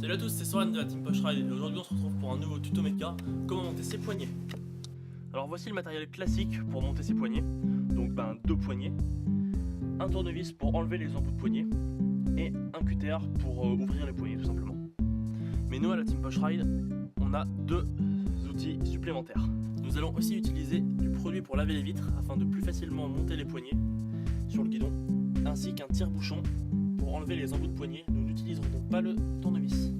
Salut à tous, c'est Soren de la team Push Ride et aujourd'hui on se retrouve pour un nouveau tuto méca, comment monter ses poignets. Alors voici le matériel classique pour monter ses poignets, donc deux poignets, un tournevis pour enlever les embouts de poignets et un cutter pour ouvrir les poignets tout simplement. Mais nous à la team Push Ride, on a deux outils supplémentaires. Nous allons aussi utiliser du produit pour laver les vitres afin de plus facilement monter les poignets sur le guidon, ainsi qu'un tire-bouchon pour enlever les embouts de poignets. Nous n'utiliserons donc pas le tournevis.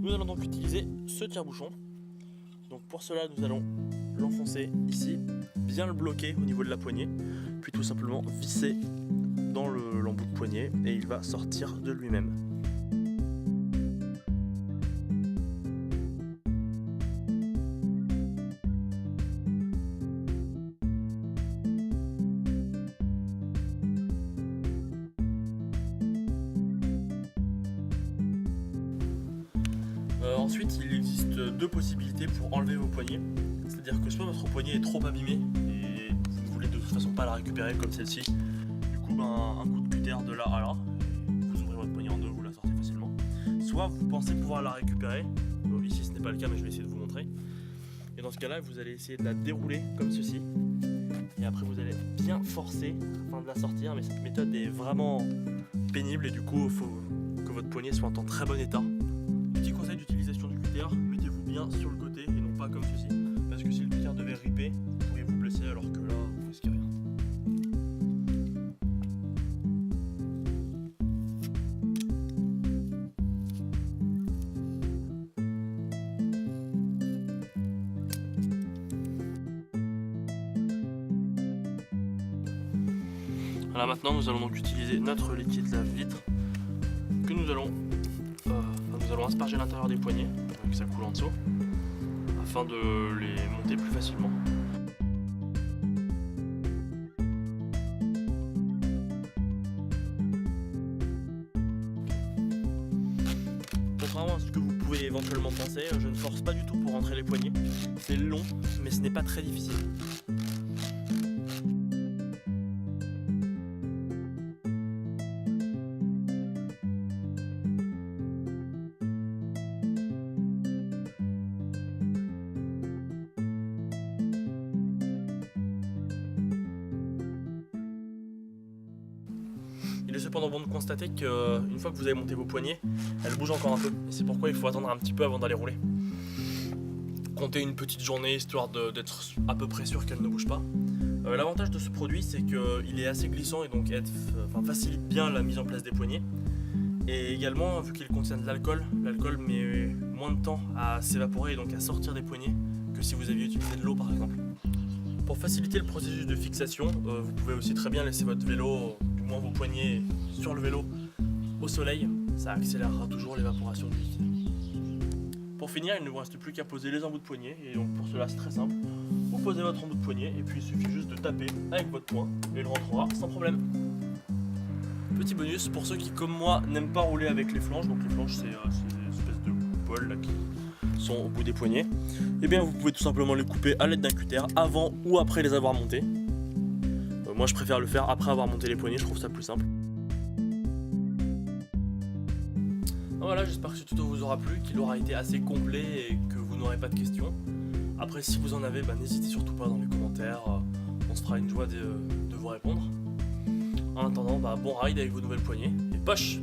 Nous allons donc utiliser ce tire-bouchon. Donc pour cela nous allons l'enfoncer ici, bien le bloquer au niveau de la poignée, puis tout simplement visser dans l'embout de poignet et il va sortir de lui-même. Ensuite, il existe deux possibilités pour enlever vos poignets. C'est-à-dire que soit votre poignet est trop abîmé et vous ne voulez de toute façon pas la récupérer comme celle-ci. Du coup, un coup de cutter de là à là, vous ouvrez votre poignet en deux, vous la sortez facilement. Soit vous pensez pouvoir la récupérer. Bon, ici, ce n'est pas le cas, mais je vais essayer de vous montrer. Et dans ce cas-là, vous allez essayer de la dérouler comme ceci. Et après, vous allez bien forcer afin de la sortir. Mais cette méthode est vraiment pénible et du coup, il faut que votre poignet soit en très bon état. Petit conseil d'utilisation du cutter, mettez-vous bien sur le côté et non pas comme ceci, parce que si le cutter devait ripper, vous pourriez vous blesser alors que là, vous risquez rien. Voilà, maintenant nous allons donc utiliser notre liquide lave-vitre que nous allons asperger à l'intérieur des poignets, que ça coule en dessous, afin de les monter plus facilement. Contrairement à ce que vous pouvez éventuellement penser, je ne force pas du tout pour rentrer les poignets. C'est long, mais ce n'est pas très difficile. Il est cependant bon de constater qu'une fois que vous avez monté vos poignets, elles bougent encore un peu. Et c'est pourquoi il faut attendre un petit peu avant d'aller rouler. Comptez une petite journée histoire d'être à peu près sûr qu'elles ne bougent pas. L'avantage de ce produit, c'est qu'il est assez glissant et donc facilite bien la mise en place des poignets. Et également, vu qu'il contient de l'alcool met moins de temps à s'évaporer et donc à sortir des poignets que si vous aviez utilisé de l'eau par exemple. Pour faciliter le processus de fixation, vous pouvez aussi très bien laisser votre vélo, du moins vos poignets sur le vélo, au soleil. Ça accélérera toujours l'évaporation du liquide. Pour finir, il ne vous reste plus qu'à poser les embouts de poignet. Et donc pour cela, c'est très simple. Vous posez votre embout de poignet et puis il suffit juste de taper avec votre poing et il rentrera sans problème. Petit bonus, pour ceux qui, comme moi, n'aiment pas rouler avec les flanges. Donc les flanges, c'est une espèce de bol là, qui sont au bout des poignets. Et bien vous pouvez tout simplement les couper à l'aide d'un cutter avant ou après les avoir montés. Moi je préfère le faire après avoir monté les poignets, je trouve ça plus simple. Voilà, j'espère que ce tuto vous aura plu, qu'il aura été assez complet et que vous n'aurez pas de questions. Après si vous en avez, n'hésitez surtout pas dans les commentaires, on se fera une joie de vous répondre. En attendant, bon ride avec vos nouvelles poignées et poche!